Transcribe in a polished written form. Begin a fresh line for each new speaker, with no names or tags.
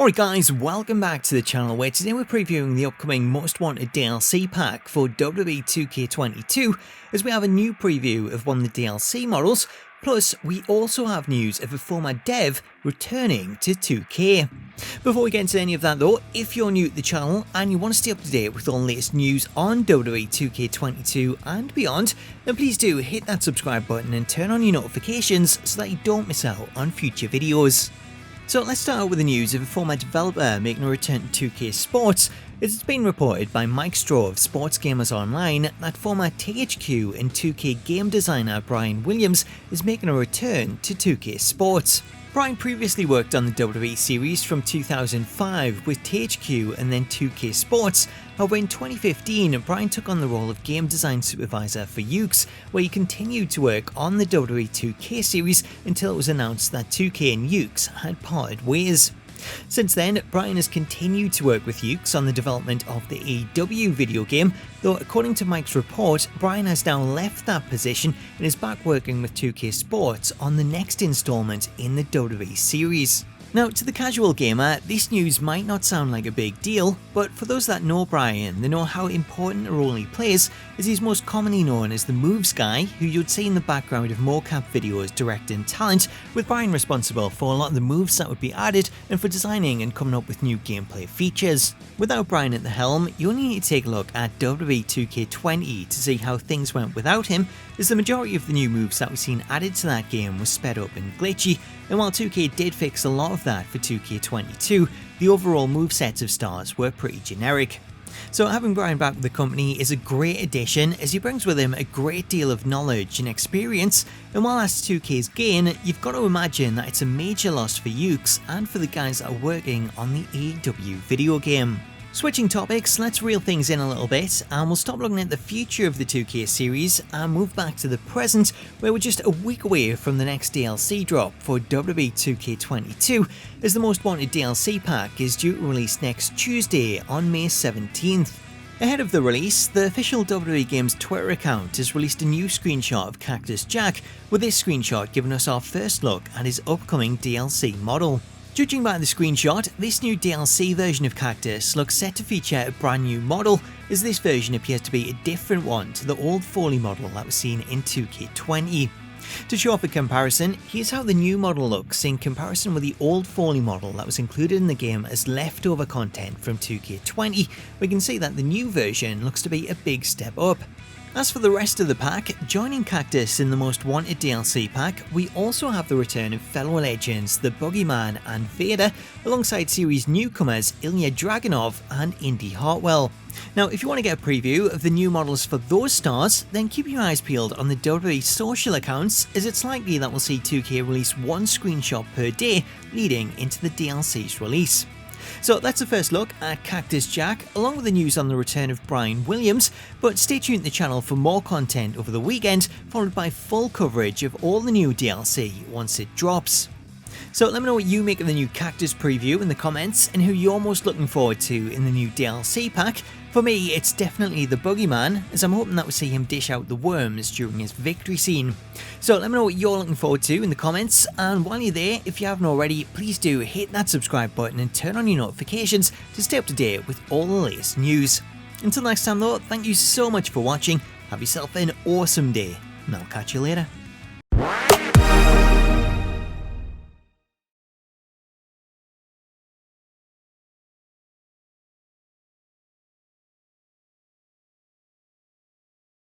Alright guys, welcome back to the channel where today we're previewing the upcoming Most Wanted DLC pack for WWE 2K22 as we have a new preview of one of the DLC models, plus we also have news of a former dev returning to 2K. Before we get into any of that though, if you're new to the channel and you want to stay up to date with all the latest news on WWE 2K22 and beyond, then please do hit that subscribe button and turn on your notifications so that you don't miss out on future videos. So let's start out with the news of a former developer making a return to 2K Sports, as it's been reported by Mike Straw of Sports Gamers Online that former THQ and 2K game designer Bryan Williams is making a return to 2K Sports. Bryan previously worked on the WWE series from 2005 with THQ and then 2K Sports. However, in 2015, Bryan took on the role of game design supervisor for Yukes, where he continued to work on the WWE 2K series until it was announced that 2K and Yukes had parted ways. Since then, Bryan has continued to work with Yukes on the development of the AEW video game, though according to Mike's report, Bryan has now left that position and is back working with 2K Sports on the next installment in the WWE series. Now, to the casual gamer, this news might not sound like a big deal, but for those that know Bryan, they know how important a role he plays, as he's most commonly known as the moves guy, who you'd see in the background of mocap videos directing talent, with Bryan responsible for a lot of the moves that would be added and for designing and coming up with new gameplay features. Without Bryan at the helm, you only need to take a look at WWE 2K20 to see how things went without him, as the majority of the new moves that we've seen added to that game was sped up and glitchy, and while 2K did fix a lot of that for 2K22, the overall movesets of stars were pretty generic. So having Bryan back with the company is a great addition, as he brings with him a great deal of knowledge and experience, and while that's 2K's gain, you've got to imagine that it's a major loss for Yukes and for the guys that are working on the AEW video game. Switching topics, let's reel things in a little bit, and we'll stop looking at the future of the 2K series and move back to the present, where we're just a week away from the next DLC drop for WWE 2K22, as the Most Wanted DLC pack is due to release next Tuesday on May 17th. Ahead of the release, the official WWE Games Twitter account has released a new screenshot of Cactus Jack, with this screenshot giving us our first look at his upcoming DLC model. Judging by the screenshot, this new DLC version of Cactus looks set to feature a brand new model, as this version appears to be a different one to the old Foley model that was seen in 2K20. To show off a comparison, here's how the new model looks in comparison with the old Foley model that was included in the game as leftover content from 2K20. We can see that the new version looks to be a big step up. As for the rest of the pack, joining Cactus in the Most Wanted DLC pack, we also have the return of fellow legends the Boogeyman and Vader, alongside series newcomers Ilja Dragunov and Indi Hartwell. Now, if you want to get a preview of the new models for those stars, then keep your eyes peeled on the WWE social accounts, as it's likely that we'll see 2K release one screenshot per day leading into the DLC's release. So that's a first look at Cactus Jack, along with the news on the return of Bryan Williams, but stay tuned to the channel for more content over the weekend, followed by full coverage of all the new DLC once it drops. So let me know what you make of the new Cactus preview in the comments, and who you're most looking forward to in the new DLC pack. For me, it's definitely the Boogeyman, as I'm hoping that we'll see him dish out the worms during his victory scene. So let me know what you're looking forward to in the comments, and while you're there, if you haven't already, please do hit that subscribe button and turn on your notifications to stay up to date with all the latest news. Until next time though, thank you so much for watching, have yourself an awesome day, and I'll catch you later.